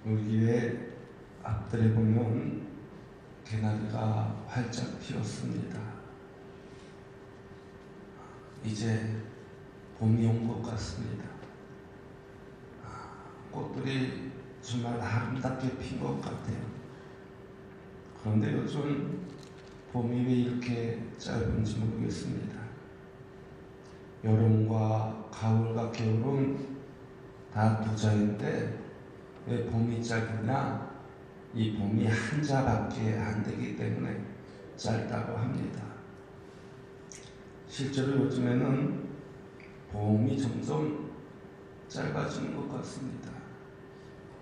우리 교회 앞들에 보면 개나리가 활짝 피었습니다. 이제 봄이 온 것 같습니다. 꽃들이 정말 아름답게 핀 것 같아요. 그런데 요즘 봄이 왜 이렇게 짧은지 모르겠습니다. 여름과 가을과 겨울은 다 부자인데 왜 봄이 짧으냐? 이 봄이 한자밖에 안 되기 때문에 짧다고 합니다. 실제로 요즘에는 봄이 점점 짧아지는 것 같습니다.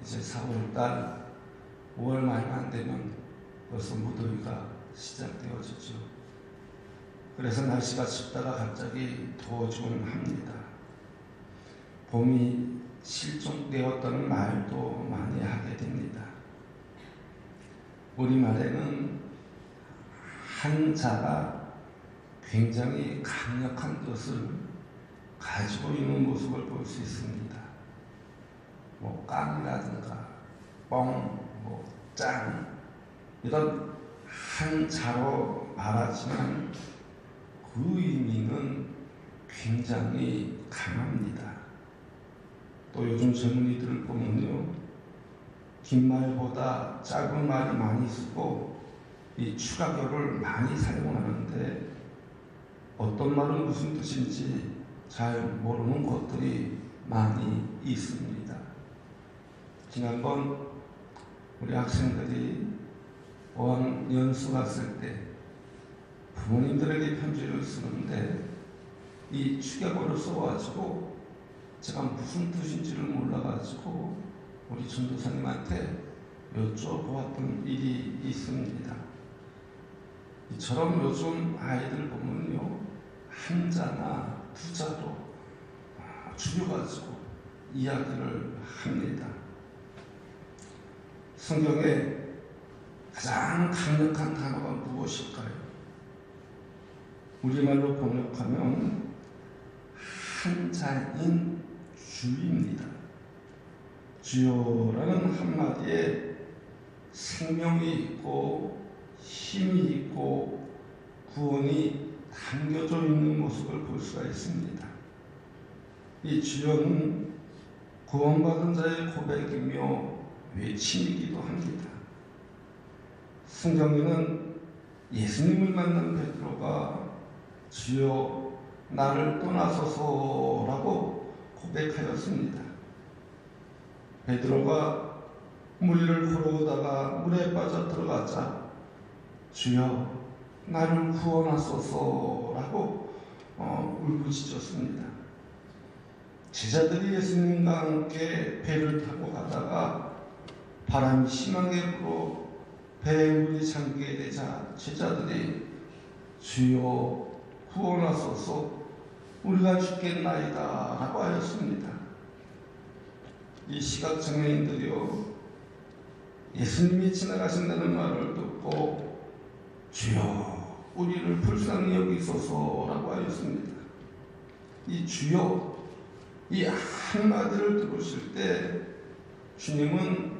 이제 4월달, 5월 말만 되면 벌써 무더위가 시작되어지죠. 그래서 날씨가 춥다가 갑자기 더워지곤 합니다. 봄이 실종되었다는 말도 많이 하게 됩니다. 우리말에는 한자가 굉장히 강력한 뜻을 가지고 있는 모습을 볼 수 있습니다. 깡이라든가 뻥, 짱 이런 한자로 말하지만 그 의미는 굉장히 강합니다. 또 요즘 젊은이들을 보면요, 긴 말보다 짧은 말이 많이 쓰고 이 추가격을 많이 사용하는데 어떤 말은 무슨 뜻인지 잘 모르는 것들이 많이 있습니다. 지난번 우리 학생들이 어학연수 갔을 때 부모님들에게 편지를 쓰는데 이 추격어를 써가지고 제가 무슨 뜻인지를 몰라가지고 우리 전도사님한테 여쭤보았던 일이 있습니다. 이처럼 요즘 아이들 보면요, 한자나 두자도 줄여가지고 이야기를 합니다. 성경에 가장 강력한 단어가 무엇일까요? 우리말로 번역하면 한자인 주입니다. 주여라는 한마디에 생명이 있고 힘이 있고 구원이 담겨져 있는 모습을 볼 수가 있습니다. 이 주여는 구원받은 자의 고백이며 외침이기도 합니다. 성경에는 예수님을 만난 베드로가 주여 나를 떠나소서라고 고백하였습니다. 베드로가 물 위를 걸어오다가 물에 빠져 들어가자 주여 나를 구원하소서라고 울부짖었습니다. 제자들이 예수님과 함께 배를 타고 가다가 바람이 심하게 불어 배에 물이 잠기게 되자 제자들이 주여 구원하소서 우리가 죽겠나이다 라고 하였습니다. 이 시각장애인들이요, 예수님이 지나가신다는 말을 듣고 주여 우리를 불쌍히 여기소서라고 하였습니다. 이 주여 이 한마디를 들으실 때 주님은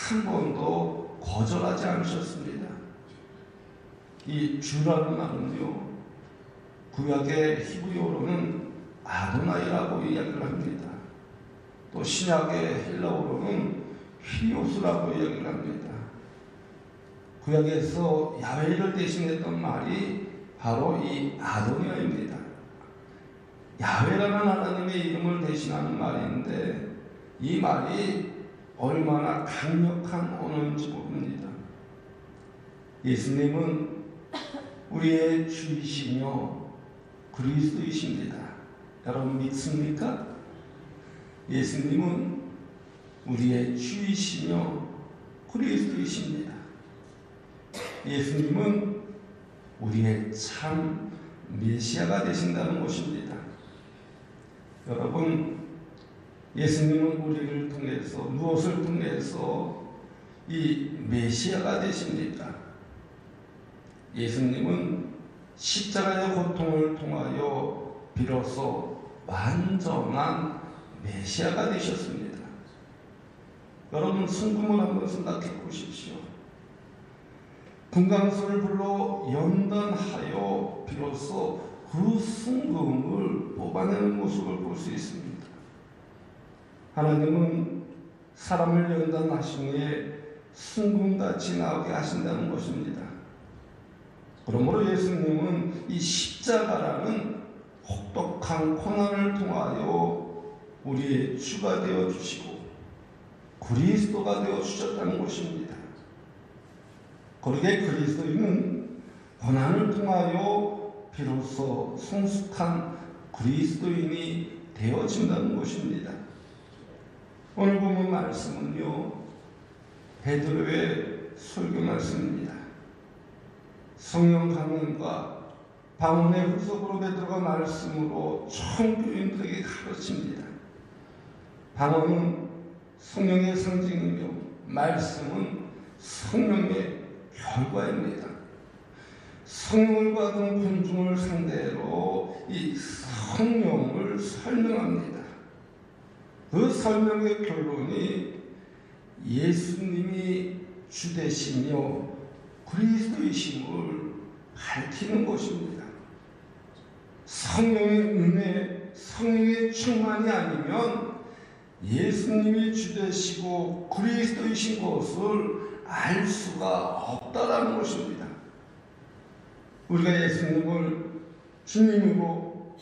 한 번도 거절하지 않으셨습니다. 이 주라는 말은요, 구약의 히브리어로는 아도나이라고 이야기를 합니다. 또 신약의 헬라어로는 히리오스라고 이야기를 합니다. 구약에서 야훼를 대신했던 말이 바로 이 아도니아입니다. 야훼라는 하나님의 이름을 대신하는 말인데 이 말이 얼마나 강력한 언어인지 모릅니다. 예수님은 우리의 주이시며 그리스도이십니다. 여러분 믿습니까? 예수님은 우리의 주이시며 그리스도이십니다. 예수님은 우리의 참 메시아가 되신다는 것입니다. 여러분, 예수님은 우리를 통해서 무엇을 통해서 이 메시아가 되십니까? 예수님은 십자가의 고통을 통하여 비로소 완전한 메시아가 되셨습니다. 여러분 순금을 한번 생각해 보십시오. 금강수를 불러 연단하여 비로소 그 순금을 뽑아내는 모습을 볼 수 있습니다. 하나님은 사람을 연단하신 후에 순금같이 나오게 하신다는 것입니다. 그러므로 예수님은 이 십자가라는 혹독한 고난을 통하여 우리의 주가 되어 주시고 그리스도가 되어 주셨다는 것입니다. 그러게 그리스도인은 고난을 통하여 비로소 성숙한 그리스도인이 되어진다는 것입니다. 오늘 보면 말씀은요, 베드로의 설교 말씀입니다. 성령 강림과 방언의 후속으로 베드로가 말씀으로 청교인들에게 가르칩니다. 방언은 성령의 상징이며 말씀은 성령의 결과입니다. 성령을 받은 군중을 상대로 이 성령을 설명합니다. 그 설명의 결론이 예수님이 주 되시며 그리스도이심을 밝히는 것입니다. 성령의 은혜, 성령의 충만이 아니면 예수님이 주 되시고 그리스도이신 것을 알 수가 없다라는 것입니다. 우리가 예수님을 주님으로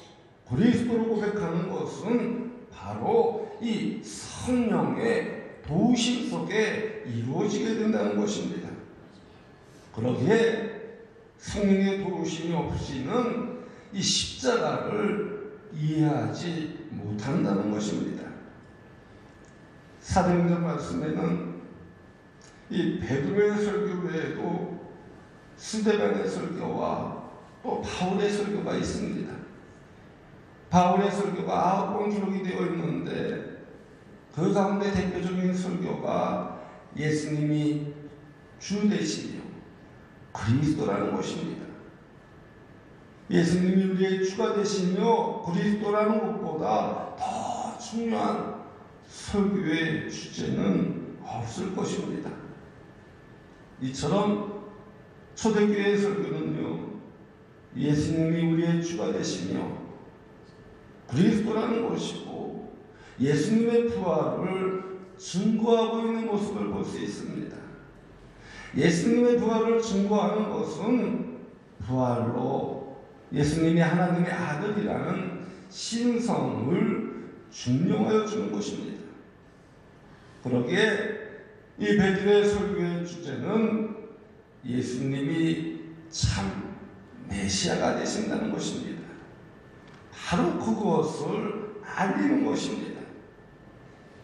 그리스도로 고백하는 것은 바로 이 성령의 도우심 속에 이루어지게 된다는 것입니다. 그러기에 성령의 도우심이 없이는 이 십자가를 이해하지 못한다는 것입니다. 사도행전 말씀에는 이 베드로의 설교 외에도 스데반의 설교와 또 바울의 설교가 있습니다. 바울의 설교가 9번 기록이 되어 있는데 그 가운데 대표적인 설교가 예수님이 주 되시며 그리스도라는 것입니다. 예수님이 우리의 주가 되시며 그리스도라는 것보다 더 중요한 설교의 주제는 없을 것입니다. 이처럼 초대교회의 설교는요, 예수님이 우리의 주가 되시며 그리스도라는 것이고 예수님의 부활을 증거하고 있는 모습을 볼 수 있습니다. 예수님의 부활을 증거하는 것은 부활로 예수님이 하나님의 아들이라는 신성을 증명하여 주는 것입니다. 그러기에 이 베드로의 설교의 주제는 예수님이 참 메시아가 되신다는 것입니다. 바로 그것을 알리는 것입니다.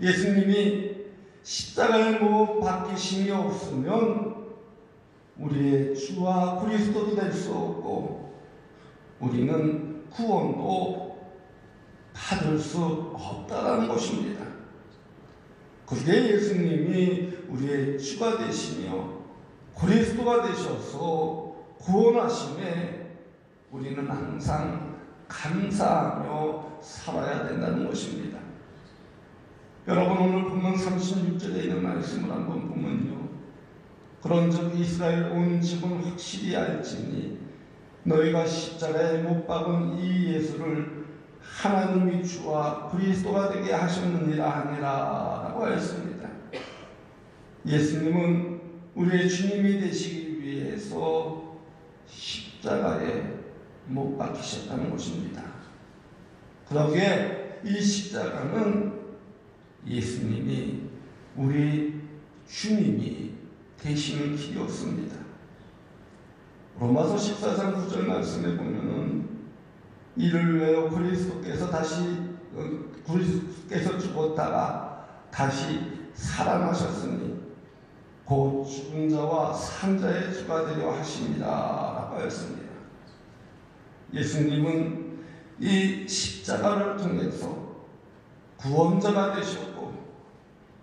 예수님이 십자가에 못 박히심이 없으면 우리의 주와 그리스도도 될 수 없고 우리는 구원도 받을 수 없다라는 것입니다. 그게 예수님이 우리의 주가 되시며 그리스도가 되셔서 구원하심에 우리는 항상 감사하며 살아야 된다는 것입니다. 여러분 오늘 본문 36절에 있는 말씀을 한번 보면요. 그런즉 이스라엘 온 집은 확실히 알지니 너희가 십자가에 못 박은 이 예수를 하나님이 주와 그리스도가 되게 하셨느니라 하니라 라고 하였습니다. 예수님은 우리의 주님이 되시기 위해서 십자가에 못 박히셨다는 것입니다. 그러기에 이 십자가는 예수님이 우리 주님이 되시는 길이었습니다. 로마서 14장 9절 말씀에 보면은 이를 위하여 그리스도께서 죽었다가 다시 살아나셨으니 곧 죽은 자와 산 자의 주가 되려 하심이라 라고 하였습니다. 예수님은 이 십자가를 통해서 구원자가 되셨고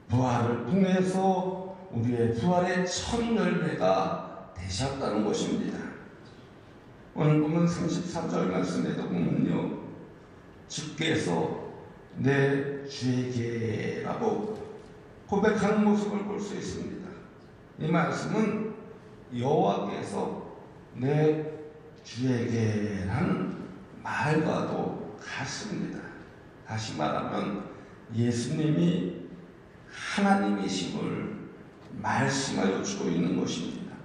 부활을 통해서 우리의 부활의 첫 열매가 되셨다는 것입니다. 오늘 보면 33절 말씀에도 보면요, 주께서 내 주에게라고 고백하는 모습을 볼 수 있습니다. 이 말씀은 여호와께서 내 주에게라는 말과도 같습니다. 다시 말하면 예수님이 하나님이심을 말씀하여 주고 있는 것입니다.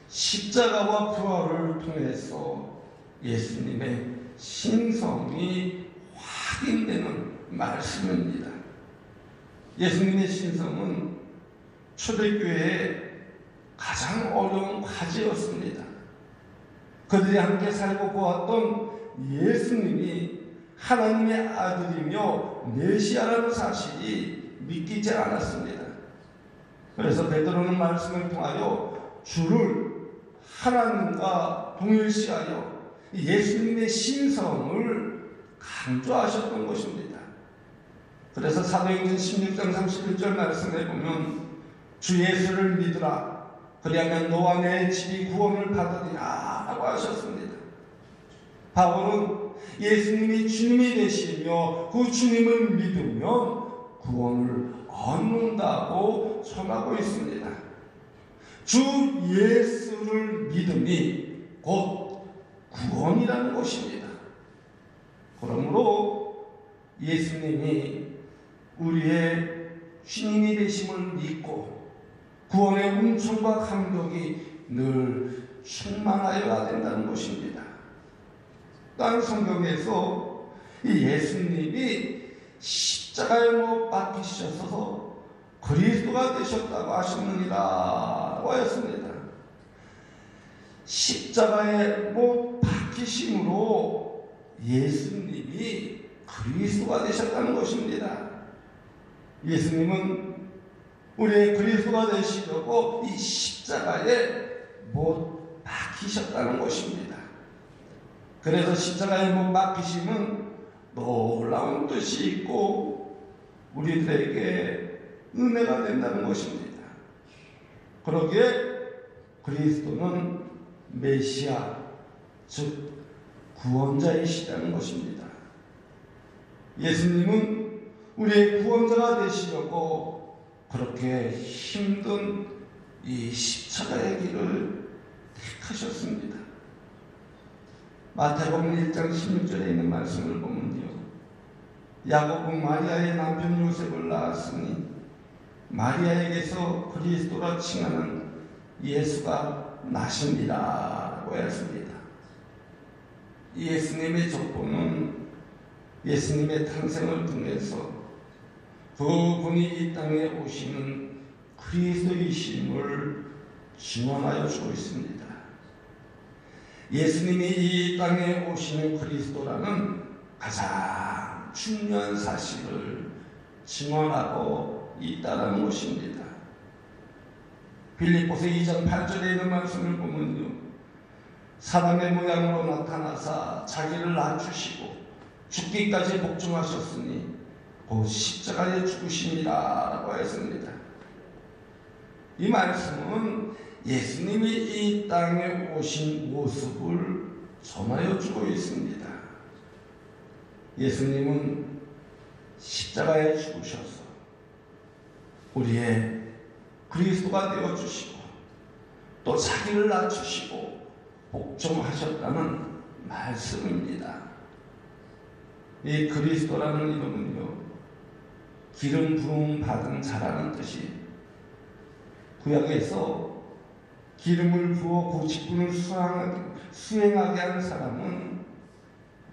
십자가와 부활을 통해서 예수님의 신성이 확인되는 말씀입니다. 예수님의 신성은 초대교회의 가장 어려운 과제였습니다. 그들이 함께 살고 보았던 예수님이 하나님의 아들이며 메시아라는 사실이 믿기지 않았습니다. 그래서 베드로는 말씀을 통하여 주를 하나님과 동일시하여 예수님의 신성을 강조하셨던 것입니다. 그래서 사도행전 16장 31절 말씀에 보면 주 예수를 믿으라 그리하면 너와 내 집이 구원을 받으리라 라고 하셨습니다. 바울은 예수님이 주님이 되시며 그 주님을 믿으면 구원을 얻는다고 전하고 있습니다. 주 예수를 믿음이 곧 구원이라는 것입니다. 그러므로 예수님이 우리의 주님이 되심을 믿고 구원의 은총과 감격이 늘 충만하여야 된다는 것입니다. 다른 성경에서 이 예수님이 십자가에 못 박히셔서 그리스도가 되셨다고 하셨느니라 하였습니다. 십자가에 못 박히심으로 예수님이 그리스도가 되셨다는 것입니다. 예수님은 우리의 그리스도가 되시려고 이 십자가에 못 박히셨다는 것입니다. 그래서 십자가에 못 박히심은 놀라운 뜻이 있고 우리들에게 은혜가 된다는 것입니다. 그러기에 그리스도는 메시아, 즉 구원자이시라는 것입니다. 예수님은 우리의 구원자가 되시려고 그렇게 힘든 이 십자가의 길을 택하셨습니다. 마태복음 1장 16절에 있는 말씀을 보면요, 야곱은 마리아의 남편 요셉을 낳았으니 마리아에게서 그리스도라 칭하는 예수가 나십니다 라고 했습니다. 예수님의 족보는 예수님의 탄생을 통해서 그분이 이 땅에 오시는 그리스도이심을 증언하여 주고 있습니다. 예수님이 이 땅에 오시는 그리스도라는 가장 중요한 사실을 증언하고 있다는 것입니다. 빌립보서 2장 8절에 있는 말씀을 보면요, 사람의 모양으로 나타나사 자기를 낮추시고 죽기까지 복종하셨으니 곧 십자가에 죽으심이라 라고 했습니다. 이 말씀은 예수님이 이 땅에 오신 모습을 전하여 주고 있습니다. 예수님은 십자가에 죽으셔서 우리의 그리스도가 되어주시고 또 자기를 낮추시고 복종하셨다는 말씀입니다. 이 그리스도라는 이름은요, 기름 부음 받은 자라는 뜻이 구약에서 기름을 부어 그 직분을 수행하게 한 사람은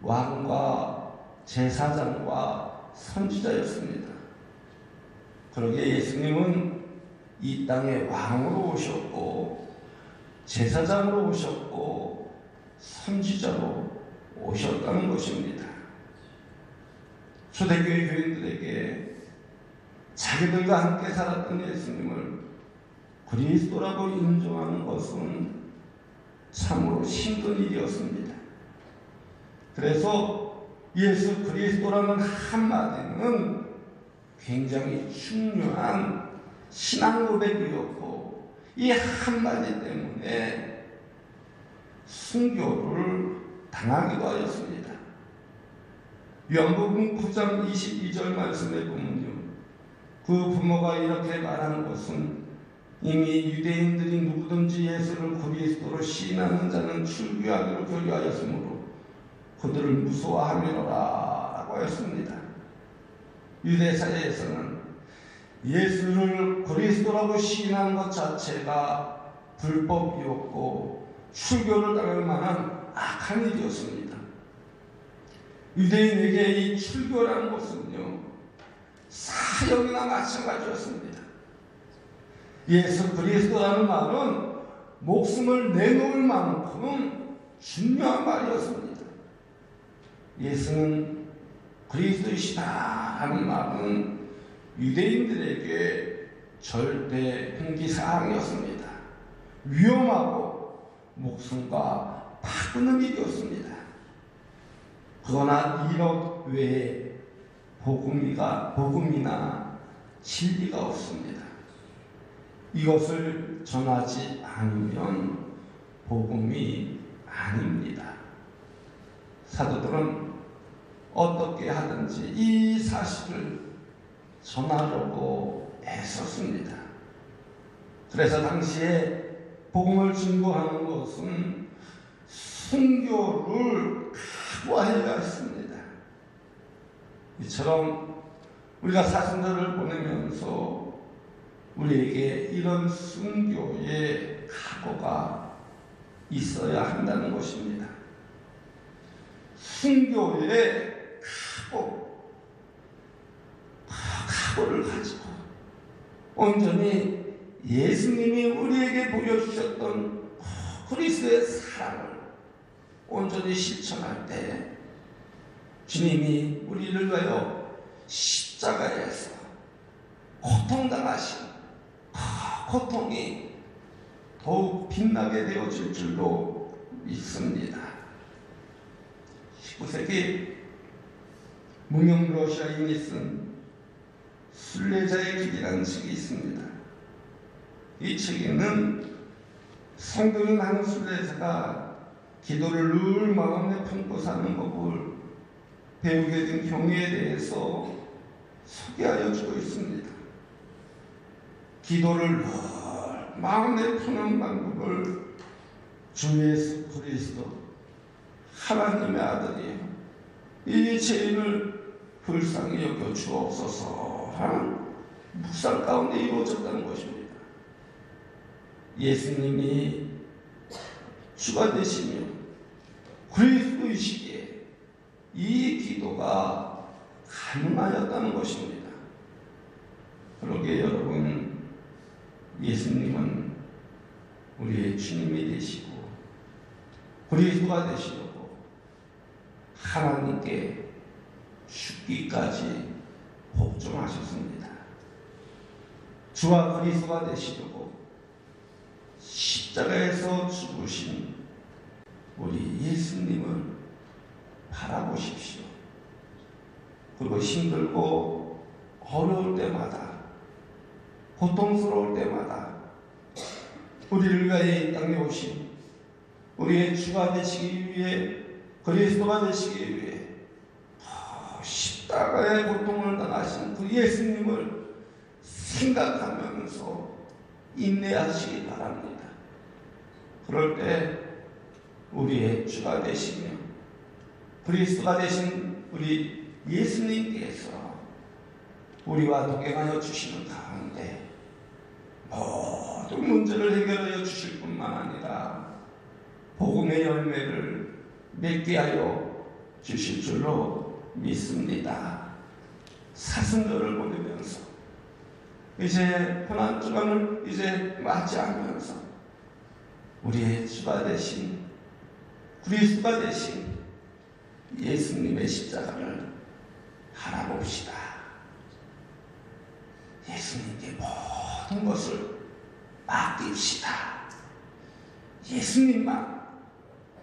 왕과 제사장과 선지자였습니다. 그러기에 예수님은 이 땅에 왕으로 오셨고 제사장으로 오셨고 선지자로 오셨다는 것입니다. 초대교회 교인들에게 자기들과 함께 살았던 예수님을 그리스도라고 인정하는 것은 참으로 힘든 일이었습니다. 그래서 예수 그리스도라는 한마디는 굉장히 중요한 신앙 고백이었고 이 한마디 때문에 순교를 당하기도 하였습니다. 요한복음 9장 22절 말씀에 보면요, 그 부모가 이렇게 말하는 것은 이미 유대인들이 누구든지 예수를 그리스도로 시인하는 자는 출교하기로 교리하였으므로 그들을 무서워하미로라 라고 했습니다. 유대사회에서는 예수를 그리스도라고 시인하는 것 자체가 불법이었고 출교를 당할 만한 악한 일이었습니다. 유대인에게 이 출교라는 것은요, 사형이나 마찬가지였습니다. 예수 그리스도라는 말은 목숨을 내놓을 만큼 중요한 말이었습니다. 예수는 그리스도이시다 하는 말은 유대인들에게 절대 금기사항이었습니다. 위험하고 목숨과 바꾸는 일이었습니다. 그러나 이것 외에 복음이나 진리가 없습니다. 이것을 전하지 않으면 복음이 아닙니다. 사도들은 어떻게 하든지 이 사실을 전하려고 애썼습니다. 그래서 당시에 복음을 증거하는 것은 순교를 각오해야 했습니다. 이처럼 우리가 사순절을 보내면서 우리에게 이런 순교의 각오가 있어야 한다는 것입니다. 순교의 각오를 가지고 온전히 예수님이 우리에게 보여주셨던 그리스도의 사랑을 온전히 실천할 때 주님이 우리를 위하여 십자가에서 고통당하신 그 고통이 더욱 빛나게 되어질 줄로 믿습니다. 19세기 무명 러시아인이 쓴 순례자의 길이라는 책이 있습니다. 이 책에는 성도인 한 순례자가 기도를 늘 마음에 품고 사는 법을 배우게 된 경위에 대해서 소개하여 주고 있습니다. 기도를 늘 마음에 푸는 방법을 주 예수 그리스도 하나님의 아들이 이 죄인을 불쌍히 여겨 주옵소서 하는 묵상 가운데 이루어졌다는 것입니다. 예수님이 주가 되시며 그리스도이시기에 이 기도가 가능하였다는 것입니다. 그러게 여러분, 예수님은 우리의 주님이 되시고 그리스도가 되시려고 하나님께 죽기까지 복종하셨습니다. 주와 그리스도가 되시려고 십자가에서 죽으신 우리 예수님을 바라보십시오. 그리고 힘들고 어려울 때마다, 고통스러울 때마다 우리를 위하여 이 땅에 오신 우리의 주가 되시기 위해, 그리스도가 되시기 위해 십자가의 고통을 당하신 그 예수님을 생각하면서 인내하시기 바랍니다. 그럴 때 우리의 주가 되시며 그리스도가 되신 우리 예수님께서 우리와 동행하여 주시는 가운데 모든 문제를 해결하여 주실 뿐만 아니라 복음의 열매를 맺게 하여 주실 줄로 믿습니다. 사순절을 보내면서 이제 고난 주간을 이제 맞이하면서 우리의 주가 되신 그리스도가 되신 예수님의 십자가를 바라봅시다. 예수님께 모든 것을 맡깁시다. 예수님만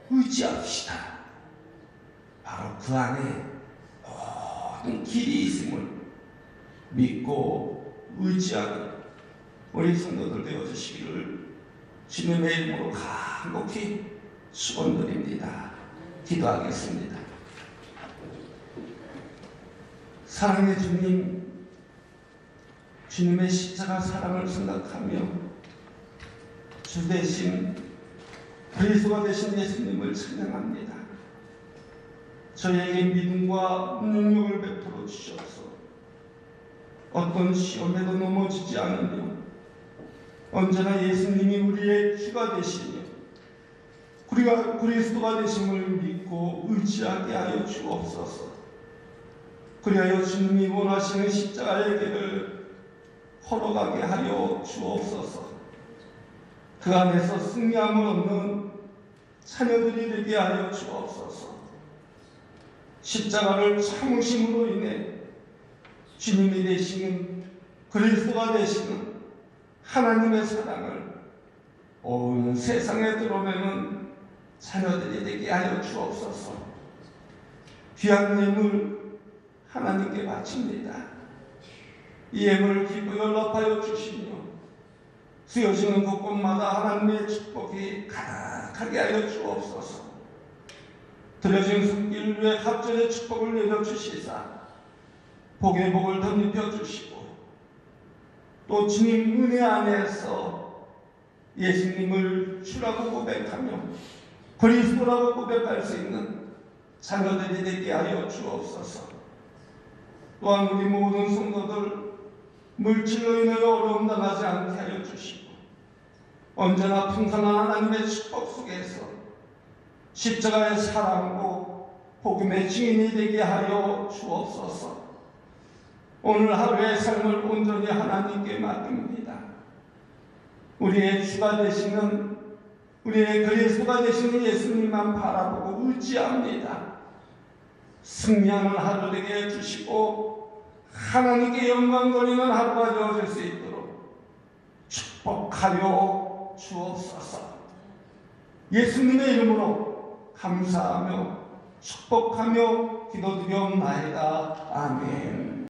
의지합시다. 바로 그 안에 모든 길이 있음을 믿고 의지하는 우리 성도들 되어주시기를 주님의 이름으로 간곡히 축원드립니다. 기도하겠습니다. 사랑의 주님, 주님의 십자가 사랑을 생각하며 주 대신 그리스도가 되신 예수님을 찬양합니다. 저에게 믿음과 능력을 베풀어 주셔서 어떤 시험에도 넘어지지 않으며 언제나 예수님이 우리의 주가 되시며 우리가 그리스도가 되심을 믿고 의지하게 하여 주옵소서. 그리하여 주님이 원하시는 십자가의 길을 걸어가게 하여 주옵소서. 그 안에서 승리함을 얻는 자녀들이 되게 하여 주옵소서. 십자가를 참으심으로 인해 주님이 되시는 그리스도가 되시는 하나님의 사랑을 온 세상에 드러내는 자녀들이 되게 하여 주옵소서. 귀한 예물 하나님께 바칩니다. 이 예물을 기쁘게 연락하여 주시며 쓰여지는 곳곳마다 하나님의 축복이 가득하게 하여 주옵소서. 드려진 손길 위에 갑절의 축복을 내려주시사 복의 복을 덧입혀 주시고 또 주님 은혜 안에서 예수님을 주라고 고백하며 그리스도라고 고백할 수 있는 자녀들이 되게 하여 주옵소서. 또한 우리 모든 성도들 물질로 인하여 어려움 당하지 않게 하여 주시고 언제나 풍성한 하나님의 축복 속에서 십자가의 사랑으로 복음의 증인이 되게 하여 주옵소서. 오늘 하루의 삶을 온전히 하나님께 맡깁니다. 우리의 주가 되시는 우리의 그리스도가 되시는 예수님만 바라보고 의지합니다. 승리하는 하루 되게 해주시고 하나님께 영광 돌리는 하루가 되어질 수 있도록 축복하여 주옵소서. 예수님의 이름으로 감사하며 축복하며 기도드리옵나이다. 아멘.